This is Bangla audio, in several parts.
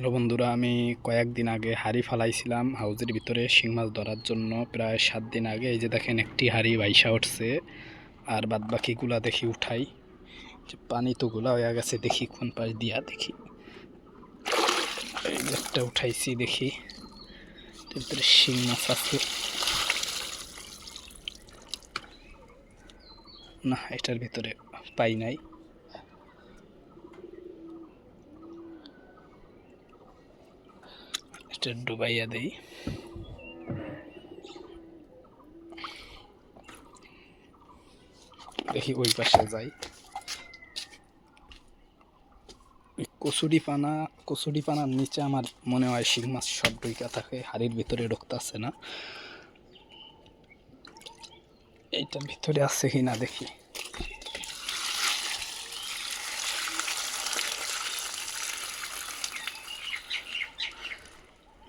হ্যালো বন্ধুরা, আমি কয়েকদিন আগে হাঁড়ি ফালাইছিলাম হাউজের ভিতরে শিং মাছ ধরার জন্য। প্রায় 7 দিন আগে। এই যে দেখেন, একটি হাঁড়ি বাইসা উঠছে, আর বাদ বাকিগুলা দেখি উঠাই। যে পানি তো গুলা হয়ে গেছে, দেখি কোন পাশ দিয়া দেখি। এই যে একটা উঠাইছি, দেখি ভিতরে শিং মাছ আছে না, এটার ভিতরে পাই নাই। এটা ডুবাইয়া দেই। দেখি ওই পাশে যাই। কচুরি পানার নিচে আমার মনে হয় শিং মাছ সব ঢুইকা থাকে, হাড়ির ভিতরে ঢুকতেছে না। এইটার ভিতরে আছে কিনা দেখি।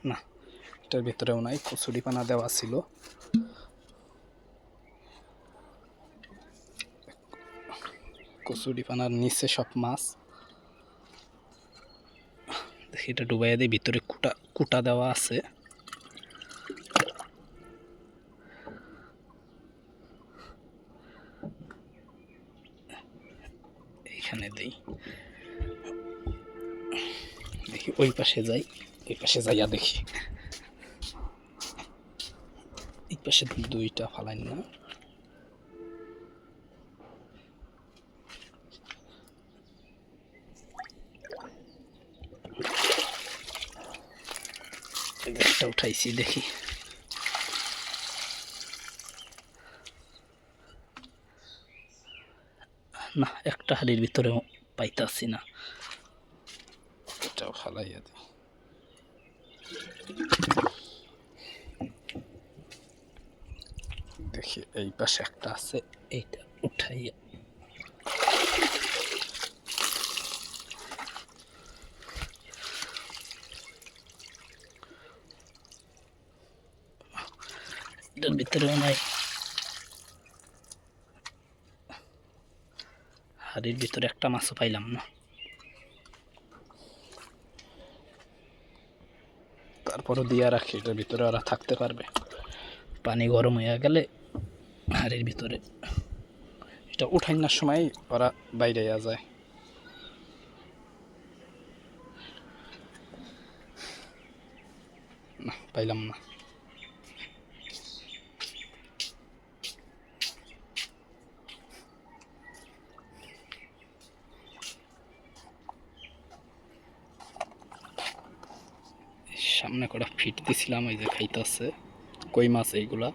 না, এটার ভিতরেও নাই। কচুরি পানা দেওয়া ছিল। কচুরি পানার নিচে সব মাছ। দেখি, এটা ডুবাইয়া দিয়ে ভিতরে কুটা দেওয়া আছে। এইখানে দেই। দেখি ওই পাশে যাই। ওই পাশে যাইয়া দেখি। এই পাশে দুইটা ফালাই না। একটা উঠাইছি, দেখি। না, একটা হাড়ির ভিতরেও পাইতাছি না। এটাও ফালাইয়া দিই। দেখি এই পাশে একটা আছে, এইটা উঠাইয়া এটার ভিতরেও নাই। হাড়ির ভিতরে একটা মাছও পাইলাম না। তারপরও দিয়া রাখি, এটার ভিতরে ওরা থাকতে পারবে। পানি গরম হয়ে গেলে হাড়ির ভিতরে এটা উঠাইনার সময় ওরা বাইরে যায়। না, পাইলাম না। সামনে কটা ফিট দিছিলাম, এই যে খাইতেছে কই মাছ এইগুলা।